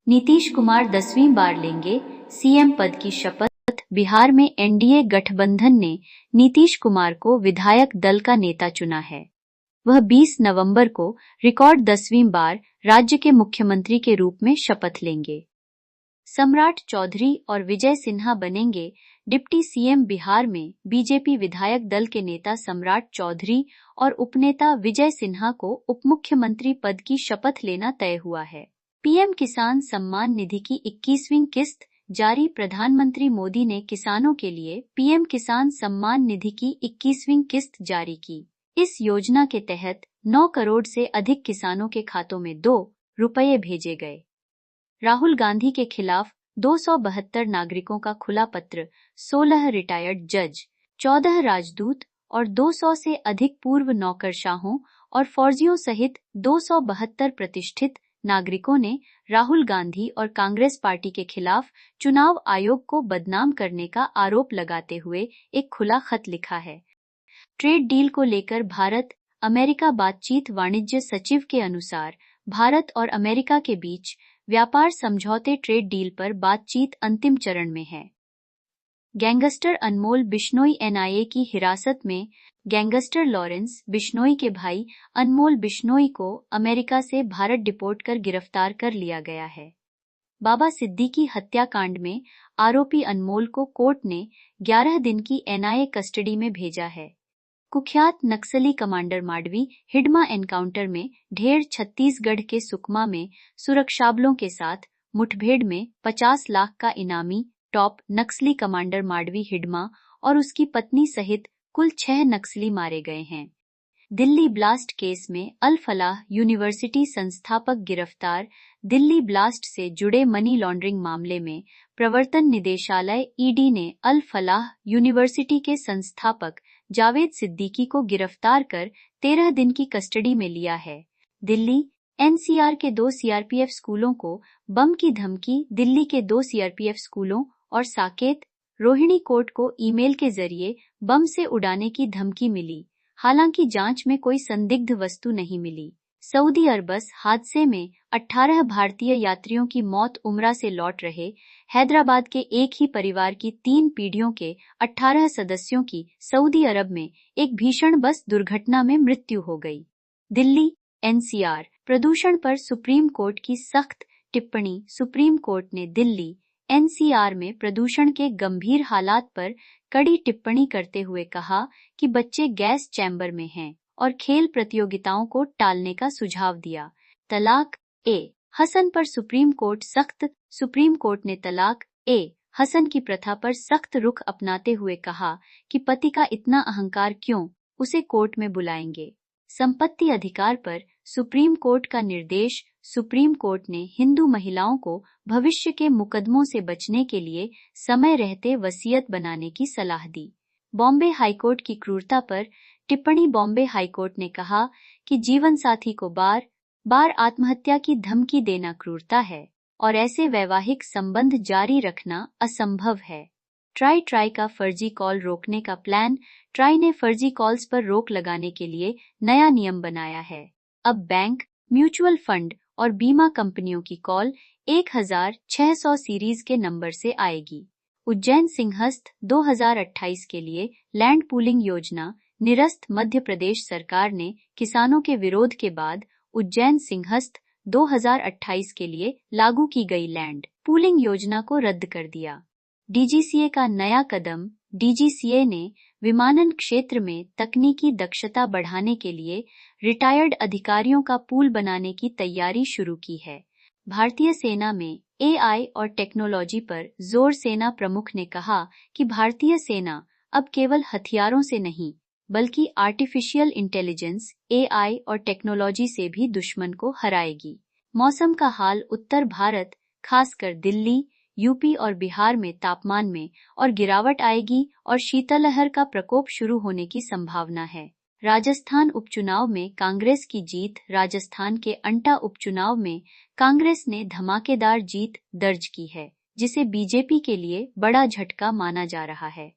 नीतीश कुमार 10वीं बार लेंगे सीएम पद की शपथ। बिहार में एनडीए गठबंधन ने नीतीश कुमार को विधायक दल का नेता चुना है। वह 20 नवंबर को रिकॉर्ड 10वीं बार राज्य के मुख्यमंत्री के रूप में शपथ लेंगे। सम्राट चौधरी और विजय सिन्हा बनेंगे डिप्टी सीएम। बिहार में बीजेपी विधायक दल के नेता सम्राट चौधरी और उपनेता विजय सिन्हा को उपमुख्यमंत्री पद की शपथ लेना तय हुआ है। पीएम किसान सम्मान निधि की 21वीं किस्त जारी। प्रधानमंत्री मोदी ने किसानों के लिए पीएम किसान सम्मान निधि की 21वीं किस्त जारी की। इस योजना के तहत 9 करोड़ से अधिक किसानों के खातों में ₹2 भेजे गए। राहुल गांधी के खिलाफ 272 नागरिकों का खुला पत्र, 16 रिटायर्ड जज, 14 राजदूत और 200 से अधिक पूर्व नौकरशाहों और फौजियों सहित 272 प्रतिष्ठित नागरिकों ने राहुल गांधी और कांग्रेस पार्टी के खिलाफ चुनाव आयोग को बदनाम करने का आरोप लगाते हुए एक खुला खत लिखा है। ट्रेड डील को लेकर भारत अमेरिका बातचीत। वाणिज्य सचिव के अनुसार भारत और अमेरिका के बीच व्यापार समझौते ट्रेड डील पर बातचीत अंतिम चरण में है। गैंगस्टर अनमोल बिश्नोई एनआईए की हिरासत में। गैंगस्टर लॉरेंस बिश्नोई के भाई अनमोल बिश्नोई को अमेरिका से भारत डिपोर्ट कर गिरफ्तार कर लिया गया है। बाबा सिद्दीकी हत्याकांड में आरोपी अनमोल को कोर्ट ने 11 दिन की एनआईए कस्टडी में भेजा है। कुख्यात नक्सली कमांडर माडवी हिडमा एनकाउंटर में ढेर। छत्तीसगढ़ के सुकमा में सुरक्षाबलों के साथ मुठभेड़ में 50 लाख का इनामी टॉप नक्सली कमांडर माडवी हिडमा और उसकी पत्नी सहित कुल 6 नक्सली मारे गए हैं। दिल्ली ब्लास्ट केस में अल फलाह यूनिवर्सिटी संस्थापक गिरफ्तार। दिल्ली ब्लास्ट से जुड़े मनी लॉन्ड्रिंग मामले में प्रवर्तन निदेशालय ईडी ने अल फलाह यूनिवर्सिटी के संस्थापक जावेद सिद्दीकी को गिरफ्तार कर 13 दिन की कस्टडी में लिया है। दिल्ली एनसीआर के 2 सीआरपीएफ स्कूलों को बम की धमकी। दिल्ली के 2 सीआरपीएफ स्कूलों और साकेत रोहिणी कोर्ट को ईमेल के जरिए बम से उड़ाने की धमकी मिली। हालांकि जांच में कोई संदिग्ध वस्तु नहीं मिली। सऊदी अरबस हादसे में 18 भारतीय यात्रियों की मौत। उमरा से लौट रहे हैदराबाद के एक ही परिवार की 3 पीढ़ियों के 18 सदस्यों की सऊदी अरब में एक भीषण बस दुर्घटना में मृत्यु हो गई। दिल्ली एनसीआर प्रदूषण पर सुप्रीम कोर्ट की सख्त टिप्पणी। सुप्रीम कोर्ट ने दिल्ली एनसीआर में प्रदूषण के गंभीर हालात पर कड़ी टिप्पणी करते हुए कहा कि बच्चे गैस चैम्बर में हैं और खेल प्रतियोगिताओं को टालने का सुझाव दिया। तलाक ए हसन पर सुप्रीम कोर्ट सख्त। सुप्रीम कोर्ट ने तलाक ए हसन की प्रथा पर सख्त रुख अपनाते हुए कहा कि पति का इतना अहंकार क्यों, उसे कोर्ट में बुलाएंगे। संपत्ति अधिकार पर सुप्रीम कोर्ट का निर्देश। सुप्रीम कोर्ट ने हिंदू महिलाओं को भविष्य के मुकदमों से बचने के लिए समय रहते वसीयत बनाने की सलाह दी। बॉम्बे हाईकोर्ट की क्रूरता पर टिप्पणी। बॉम्बे हाईकोर्ट ने कहा कि जीवनसाथी को बार बार आत्महत्या की धमकी देना क्रूरता है और ऐसे वैवाहिक संबंध जारी रखना असंभव है। ट्राई का फर्जी कॉल रोकने का प्लान। ट्राई ने फर्जी कॉल्स पर रोक लगाने के लिए नया नियम बनाया है। अब बैंक, म्यूचुअल फंड और बीमा कंपनियों की कॉल 1600 सीरीज के नंबर से आएगी। उज्जैन सिंहस्थ 2028 के लिए लैंड पूलिंग योजना निरस्त। मध्य प्रदेश सरकार ने किसानों के विरोध के बाद उज्जैन सिंहस्थ 2028 के लिए लागू की गई लैंड पूलिंग योजना को रद्द कर दिया। डीजीसीए का नया कदम। डीजीसीए ने विमानन क्षेत्र में तकनीकी दक्षता बढ़ाने के लिए रिटायर्ड अधिकारियों का पूल बनाने की तैयारी शुरू की है। भारतीय सेना में एआई और टेक्नोलॉजी पर जोर। सेना प्रमुख ने कहा कि भारतीय सेना अब केवल हथियारों से नहीं बल्कि आर्टिफिशियल इंटेलिजेंस एआई और टेक्नोलॉजी से भी दुश्मन को हराएगी। मौसम का हाल। उत्तर भारत खासकर दिल्ली, यूपी और बिहार में तापमान में और गिरावट आएगी और शीतलहर का प्रकोप शुरू होने की संभावना है। राजस्थान उपचुनाव में कांग्रेस की जीत। राजस्थान के अंटा उपचुनाव में कांग्रेस ने धमाकेदार जीत दर्ज की है, जिसे बीजेपी के लिए बड़ा झटका माना जा रहा है।